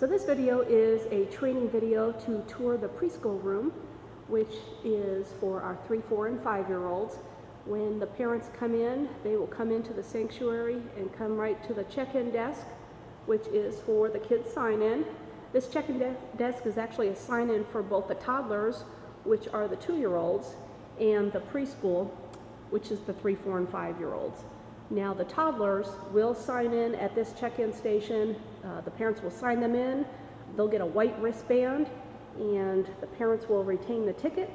So this video is a training video to tour the preschool room, which is for our 3, 4, and 5-year-olds. When the parents come in, they will come into the sanctuary and come right to the check-in desk, which is for the kids' sign-in. This check-in desk is actually a sign-in for both the toddlers, which are the 2-year-olds, and the preschool, which is the 3, 4, and 5-year-olds. Now the toddlers will sign in at this check-in station. The parents will sign them in. They'll get a white wristband, and the parents will retain the ticket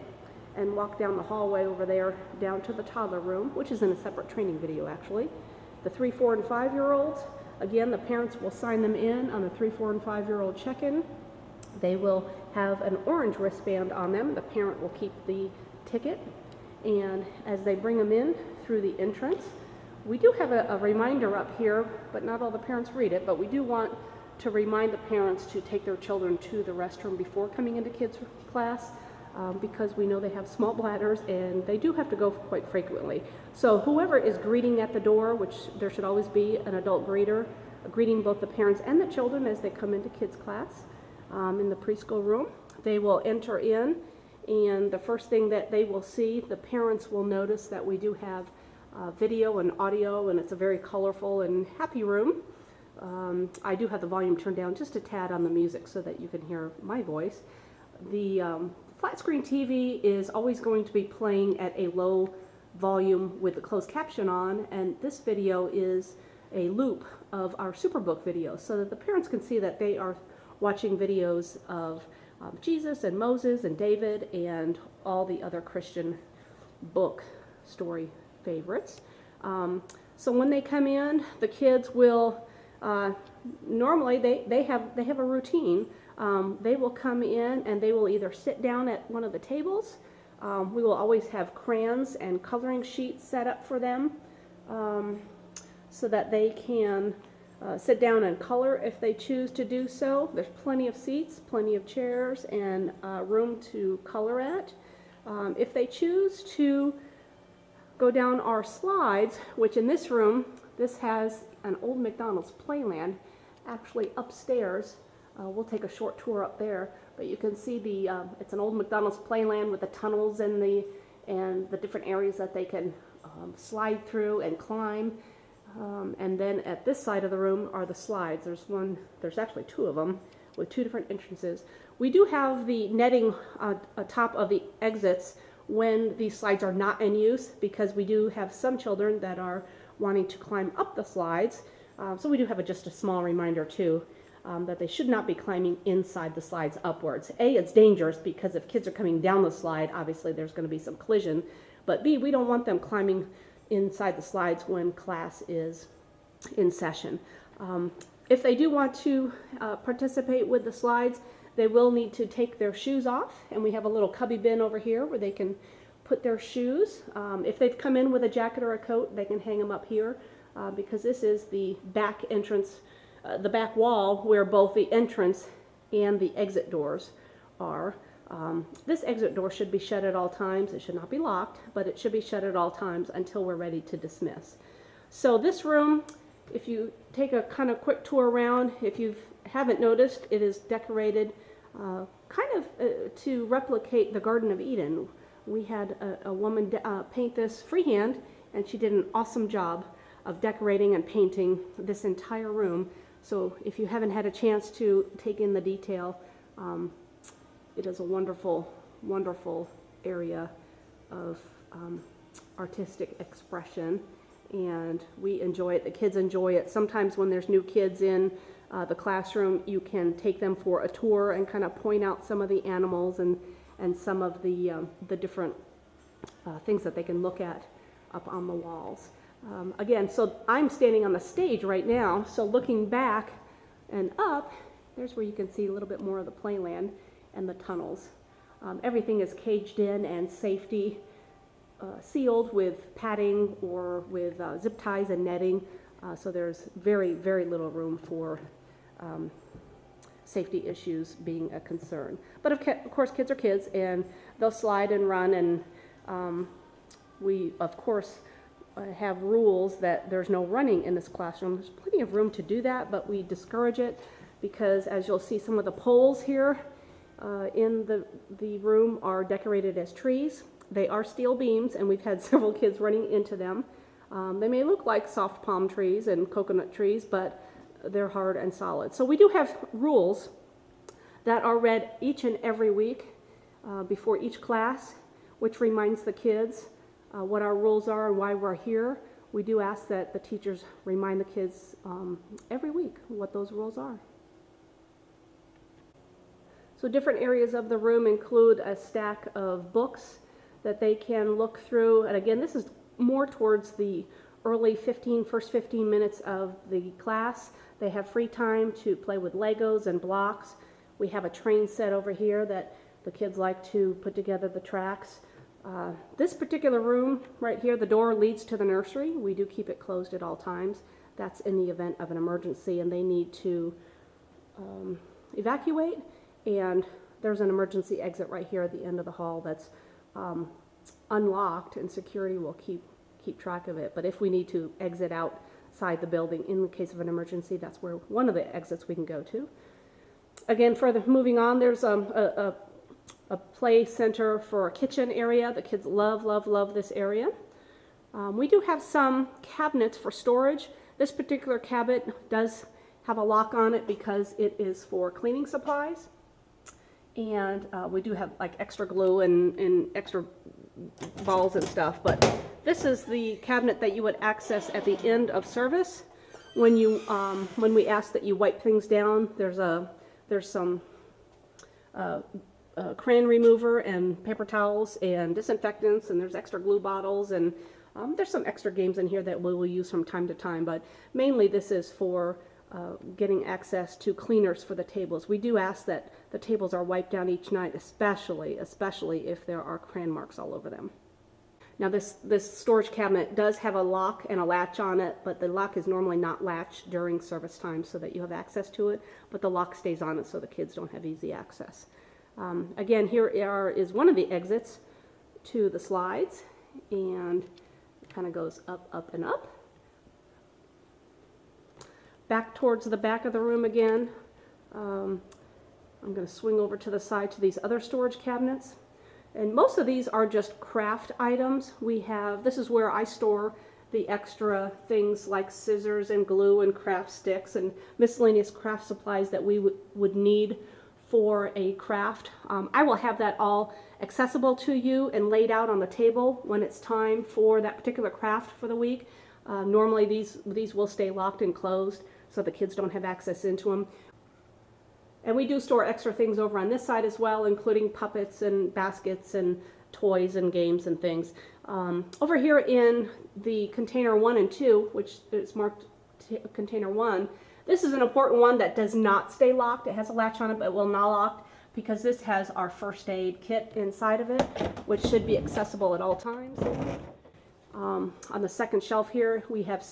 and walk down the hallway over there down to the toddler room, which is in a separate training video actually. The 3, 4, and 5-year-olds, again, the parents will sign them in on the 3, 4, and 5-year-old check-in. They will have an orange wristband on them. The parent will keep the ticket, and as they bring them in through the entrance, we do have a reminder up here, but not all the parents read it, but we do want to remind the parents to take their children to the restroom before coming into kids' class, because we know they have small bladders and they do have to go quite frequently. So whoever is greeting at the door, which there should always be an adult greeter, greeting both the parents and the children as they come into kids' class in the preschool room, they will enter in, and the first thing that they will see, the parents will notice that we do have video and audio, and it's a very colorful and happy room. I do have the volume turned down just a tad on the music so that you can hear my voice. The flat screen TV is always going to be playing at a low volume with the closed caption on, and this video is a loop of our Superbook videos so that the parents can see that they are watching videos of Jesus and Moses and David and all the other Christian book story favorites. So when they come in, the kids will normally they have a routine. They will come in and they will either sit down at one of the tables. We will always have crayons and coloring sheets set up for them so that they can sit down and color if they choose to do so. There's plenty of seats, plenty of chairs, and room to color at. If they choose to go down our slides, which in this room, this has an old McDonald's playland actually upstairs. We'll take a short tour up there, but you can see it's an old McDonald's playland with the tunnels and the different areas that they can slide through and climb. And then at this side of the room are the slides. There's actually 2 of them with 2 different entrances. We do have the netting atop of the exits when these slides are not in use, because we do have some children that are wanting to climb up the slides. So we do have just a small reminder too, that they should not be climbing inside the slides upwards. A, it's dangerous because if kids are coming down the slide, obviously there's going to be some collision. But B, we don't want them climbing inside the slides when class is in session. If they do want to participate with the slides, they will need to take their shoes off, and we have a little cubby bin over here where they can put their shoes. If they've come in with a jacket or a coat, they can hang them up here, because this is the back entrance, the back wall where both the entrance and the exit doors are. This exit door should be shut at all times. It should not be locked, but it should be shut at all times until we're ready to dismiss. So this room, if you take a kind of quick tour around, if you haven't noticed, it is decorated kind of to replicate the Garden of Eden. We had a woman paint this freehand, and she did an awesome job of decorating and painting this entire room. So if you haven't had a chance to take in the detail, it is a wonderful, wonderful area of artistic expression, and we enjoy it. The kids enjoy it. Sometimes when there's new kids in the classroom, you can take them for a tour and kind of point out some of the animals and some of the different things that they can look at up on the walls. Again, so I'm standing on the stage right now, so looking back and up, there's where you can see a little bit more of the playland and the tunnels. Everything is caged in and safety sealed with padding or with zip ties and netting, so there's very, very little room for safety issues being a concern. But of course, kids are kids, and they'll slide and run, and we, of course, have rules that there's no running in this classroom. There's plenty of room to do that, but we discourage it because as you'll see, some of the poles here in the room are decorated as trees. They are steel beams, and we've had several kids running into them. They may look like soft palm trees and coconut trees, but they're hard and solid. So we do have rules that are read each and every week before each class, which reminds the kids what our rules are and why we're here. We do ask that the teachers remind the kids every week what those rules are. So different areas of the room include a stack of books that they can look through. And again, this is more towards the first 15 minutes of the class. They have free time to play with Legos and blocks. We have a train set over here that the kids like to put together the tracks. This particular room right here, the door leads to the nursery. We do keep it closed at all times. That's in the event of an emergency and they need to evacuate. And there's an emergency exit right here at the end of the hall that's unlocked, and security will keep track of it. But if we need to exit outside the building in the case of an emergency, that's where one of the exits we can go to. Again, further moving on, there's a play center for a kitchen area. The kids love this area. We do have some cabinets for storage. This particular cabinet does have a lock on it because it is for cleaning supplies. And we do have like extra glue and extra balls and stuff, but this is the cabinet that you would access at the end of service when we ask that you wipe things down. There's some crayon remover and paper towels and disinfectants, and there's extra glue bottles, and there's some extra games in here that we will use from time to time, but mainly this is for getting access to cleaners for the tables. We do ask that the tables are wiped down each night, especially if there are crayon marks all over them. Now this storage cabinet does have a lock and a latch on it, but the lock is normally not latched during service time so that you have access to it, but the lock stays on it so the kids don't have easy access. Again, here is one of the exits to the slides, and it kind of goes up and up. Back towards the back of the room again. I'm going to swing over to the side to these other storage cabinets. And most of these are just craft items. This is where I store the extra things like scissors and glue and craft sticks and miscellaneous craft supplies that we would need for a craft. I will have that all accessible to you and laid out on the table when it's time for that particular craft for the week. Normally these will stay locked and closed so the kids don't have access into them. And we do store extra things over on this side as well, including puppets and baskets and toys and games and things. Over here in the container 1 and 2, which is marked container 1, this is an important one that does not stay locked. It has a latch on it, but it will not lock because this has our first aid kit inside of it, which should be accessible at all times. On the second shelf here, we have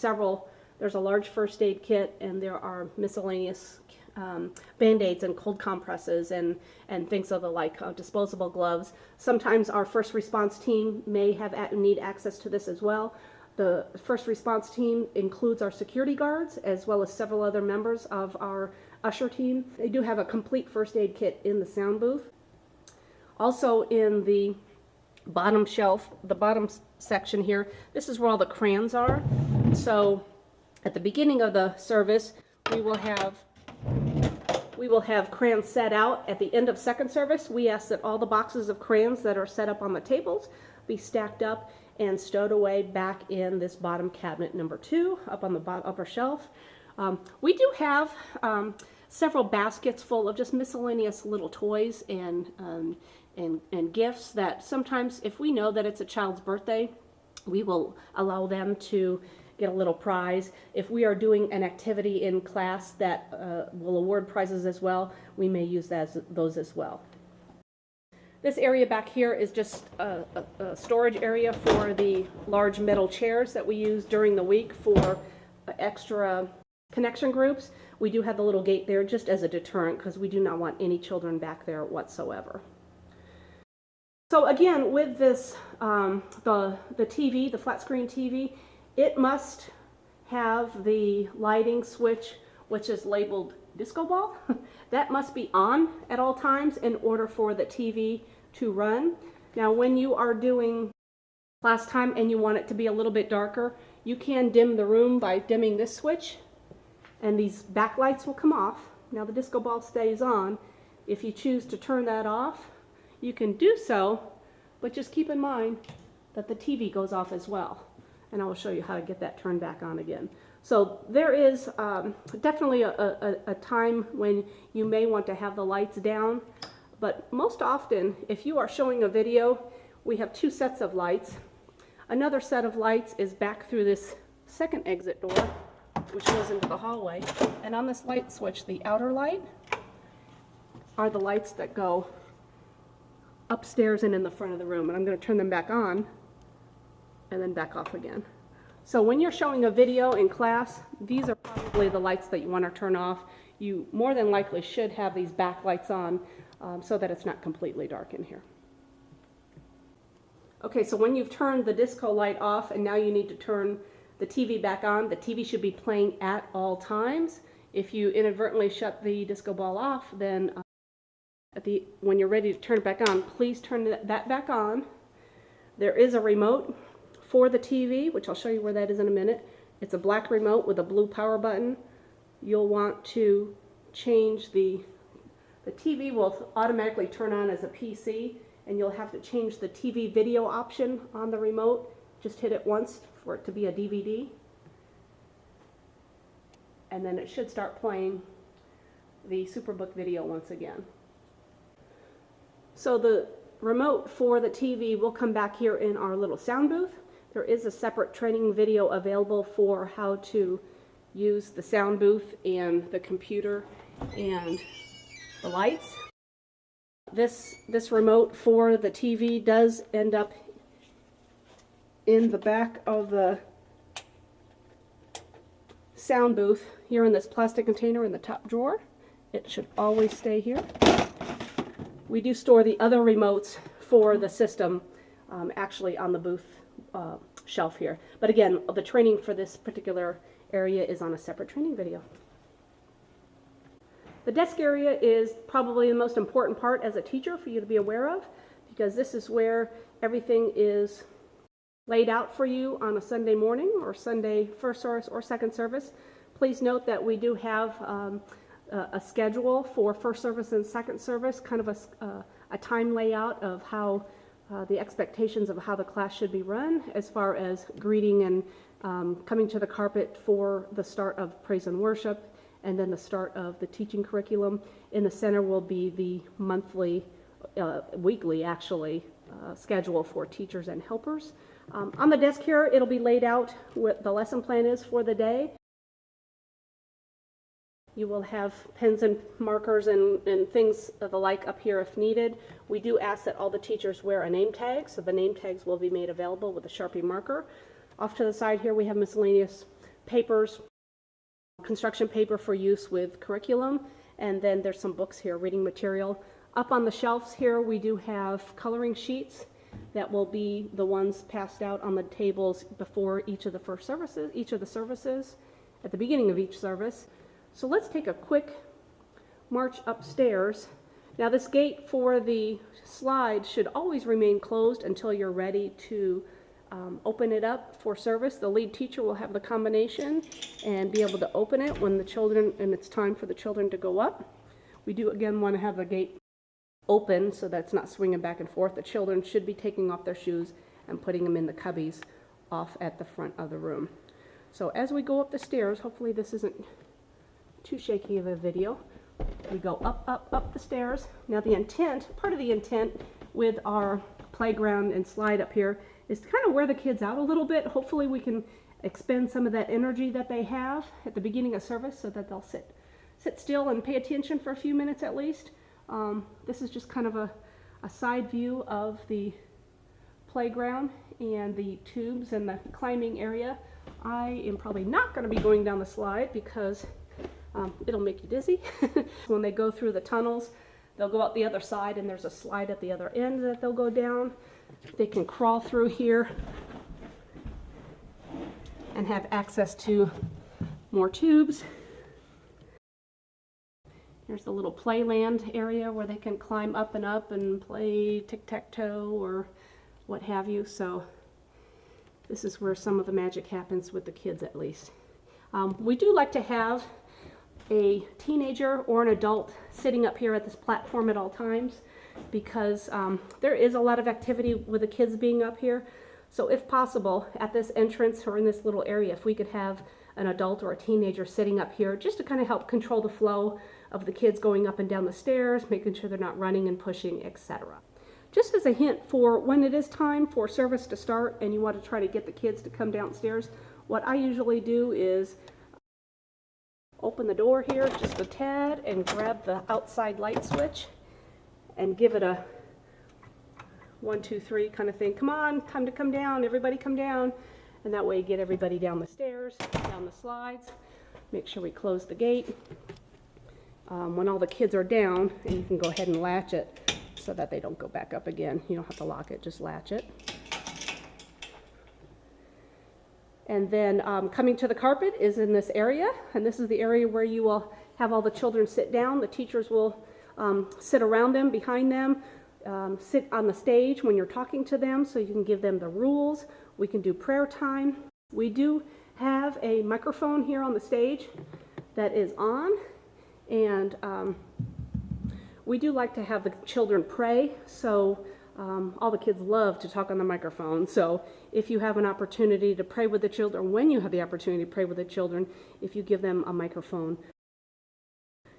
there's a large first aid kit, and there are miscellaneous Band-Aids and cold compresses and things of the like, disposable gloves. Sometimes our first response team may need access to this as well. The first response team includes our security guards as well as several other members of our usher team. They do have a complete first aid kit in the sound booth. Also in the bottom shelf, the bottom section here, this is where all the crayons are. So at the beginning of the service, we will have crayons set out. At the end of second service, we ask that all the boxes of crayons that are set up on the tables be stacked up and stowed away back in this bottom cabinet number 2 up on the upper shelf. We do have several baskets full of just miscellaneous little toys and gifts that sometimes, if we know that it's a child's birthday, we will allow them to get a little prize. If we are doing an activity in class that will award prizes as well, we may use those as well. This area back here is just a storage area for the large metal chairs that we use during the week for extra connection groups. We do have the little gate there just as a deterrent because we do not want any children back there whatsoever. So again, with this, the TV, the flat screen TV, it must have the lighting switch, which is labeled disco ball. That must be on at all times in order for the TV to run. Now when you are doing class time and you want it to be a little bit darker, you can dim the room by dimming this switch, and these backlights will come off. Now the disco ball stays on. If you choose to turn that off, you can do so, but just keep in mind that the TV goes off as well. And I will show you how to get that turned back on again. So there is definitely a time when you may want to have the lights down, but most often, if you are showing a video, we have two sets of lights. Another set of lights is back through this second exit door, which goes into the hallway. And on this light switch, the outer light are the lights that go upstairs and in the front of the room. And I'm going to turn them back on and then back off again. So when you're showing a video in class, these are probably the lights that you want to turn off. You more than likely should have these backlights on so that it's not completely dark in here. Okay, so when you've turned the disco light off and now you need to turn the TV back on, the TV should be playing at all times. If you inadvertently shut the disco ball off, then when you're ready to turn it back on, please turn that back on. There is a remote for the TV, which I'll show you where that is in a minute. It's a black remote with a blue power button. You'll want to change the TV will automatically turn on as a PC, and you'll have to change the TV video option on the remote. Just hit it once for it to be a DVD. And then it should start playing the Superbook video once again. So the remote for the TV will come back here in our little sound booth. There is a separate training video available for how to use the sound booth and the computer and the lights. This remote for the TV does end up in the back of the sound booth here in this plastic container in the top drawer. It should always stay here. We do store the other remotes for the system actually on the booth shelf here. But again, the training for this particular area is on a separate training video. The desk area is probably the most important part as a teacher for you to be aware of, because this is where everything is laid out for you on a Sunday morning or Sunday first service or second service. Please note that we do have a schedule for first service and second service, kind of a time layout of how the expectations of how the class should be run as far as greeting and coming to the carpet for the start of praise and worship, and then the start of the teaching curriculum. In the center will be the monthly, weekly actually, schedule for teachers and helpers. On the desk here, it'll be laid out what the lesson plan is for the day. You will have pens and markers and things of the like up here if needed. We do ask that all the teachers wear a name tag, so the name tags will be made available with a Sharpie marker. Off to the side here we have miscellaneous papers, construction paper for use with curriculum, and then there's some books here, reading material. Up on the shelves here we do have coloring sheets that will be the ones passed out on the tables before each of the first services, each of the services, at the beginning of each service. So let's take a quick march upstairs. Now this gate for the slide should always remain closed until you're ready to open it up for service. The lead teacher will have the combination and be able to open it when the children, and it's time for the children to go up. We do again want to have the gate open so that's not swinging back and forth. The children should be taking off their shoes and putting them in the cubbies off at the front of the room. So as we go up the stairs, hopefully this isn't too shaky of a video. We go up the stairs. Now the intent, part of the intent with our playground and slide up here is to kind of wear the kids out a little bit. Hopefully we can expend some of that energy that they have at the beginning of service so that they'll sit still and pay attention for a few minutes at least. This is just kind of a side view of the playground and the tubes and the climbing area. I am probably not going to be going down the slide because it'll make you dizzy. When they go through the tunnels, they'll go out the other side and there's a slide at the other end that they'll go down. They can crawl through here and have access to more tubes. There's the little playland area where they can climb up and play tic-tac-toe or what have you. So this is where some of the magic happens with the kids, at least. We do like to have a teenager or an adult sitting up here at this platform at all times, because there is a lot of activity with the kids being up here. So if possible, at this entrance or in this little area, if we could have an adult or a teenager sitting up here just to kind of help control the flow of the kids going up and down the stairs, making sure they're not running and pushing, etc. Just as a hint for when it is time for service to start and you want to try to get the kids to come downstairs, what I usually do is open the door here just a tad and grab the outside light switch and give it a 1, 2, 3 kind of thing. Come on, time to come down, everybody come down. And that way get everybody down the stairs, down the slides. Make sure we close the gate. When all the kids are down, and you can go ahead and latch it so that they don't go back up again. You don't have to lock it, just latch it. And then coming to the carpet is in this area, and this is the area where you will have all the children sit down. The teachers will sit around them, behind them, sit on the stage when you're talking to them so you can give them the rules. We can do prayer time. We do have a microphone here on the stage that is on, and we do like to have the children pray, so all the kids love to talk on the microphone. So if you have an opportunity to pray with the children, when you have the opportunity to pray with the children, if you give them a microphone,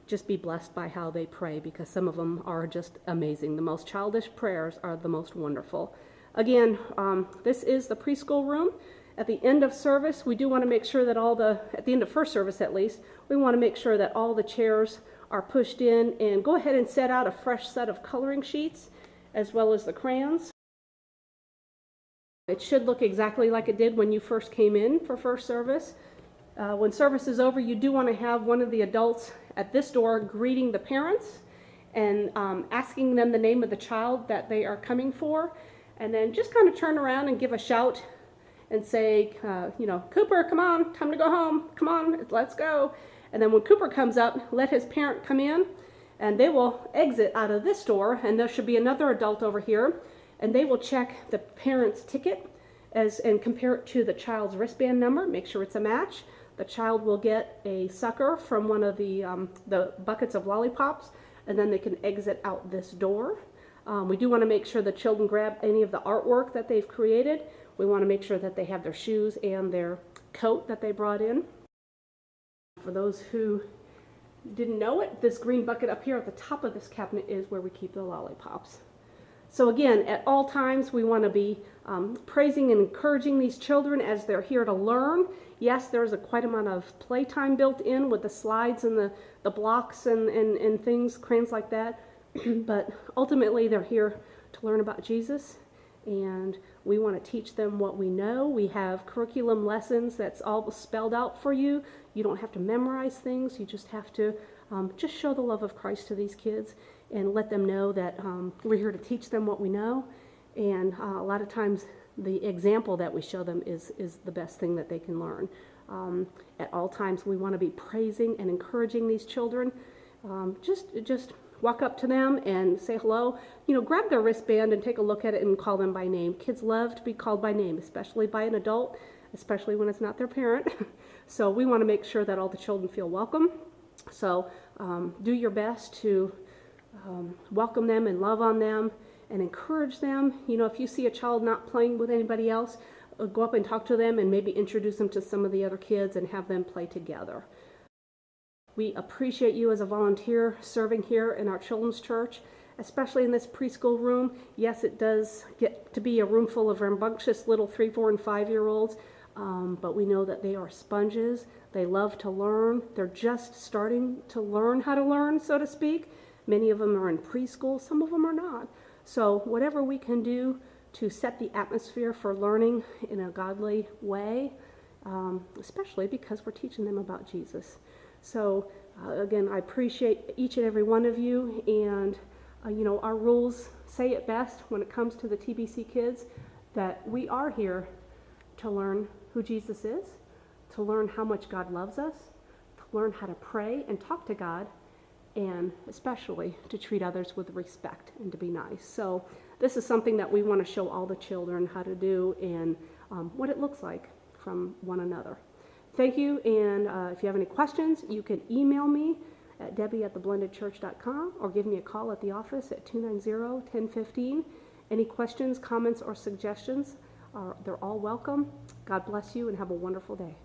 just be blessed by how they pray, because some of them are just amazing. The most childish prayers are the most wonderful. Again, this is the preschool room. At the end of service, we do want to make sure that at the end of first service at least, we want to make sure that all the chairs are pushed in, and go ahead and set out a fresh set of coloring sheets as well as the crayons. It should look exactly like it did when you first came in for first service. When service is over, you do want to have one of the adults at this door greeting the parents and asking them the name of the child that they are coming for, and then just kind of turn around and give a shout and say, Cooper, come on, time to go home, come on, let's go. And then when Cooper comes up, let his parent come in, and they will exit out of this door, and there should be another adult over here, and they will check the parent's ticket and compare it to the child's wristband number, make sure it's a match. The child will get a sucker from one of the buckets of lollipops, and then they can exit out this door. We do want to make sure the children grab any of the artwork that they've created. We want to make sure that they have their shoes and their coat that they brought in. For those who didn't know it, this green bucket up here at the top of this cabinet is where we keep the lollipops. So again, at all times we want to be praising and encouraging these children as they're here to learn. Yes, there's quite amount of playtime built in with the slides and the blocks and things, crayons like that, but ultimately they're here to learn about Jesus, and we want to teach them what we know. We have curriculum lessons that's all spelled out for you. You don't have to memorize things. You just have to just show the love of Christ to these kids and let them know that we're here to teach them what we know. And a lot of times the example that we show them is the best thing that they can learn. At all times we want to be praising and encouraging these children. Just walk up to them and say hello. Grab their wristband and take a look at it and call them by name. Kids love to be called by name, especially by an adult, especially when it's not their parent. So we want to make sure that all the children feel welcome. So do your best to welcome them and love on them and encourage them. If you see a child not playing with anybody else, go up and talk to them and maybe introduce them to some of the other kids and have them play together. We appreciate you as a volunteer serving here in our children's church, especially in this preschool room. Yes, it does get to be a room full of rambunctious little 3, 4, and 5-year-olds, but we know that they are sponges. They love to learn. They're just starting to learn how to learn, so to speak. Many of them are in preschool. Some of them are not. So whatever we can do to set the atmosphere for learning in a godly way, especially because we're teaching them about Jesus. So again, I appreciate each and every one of you, and our rules say it best when it comes to the TBC kids, that we are here to learn who Jesus is, to learn how much God loves us, to learn how to pray and talk to God, and especially to treat others with respect and to be nice. So this is something that we want to show all the children how to do and what it looks like from one another. Thank you, and if you have any questions, you can email me at debbie@theblendedchurch.com or give me a call at the office at 290-1015. Any questions, comments, or suggestions, they're all welcome. God bless you and have a wonderful day.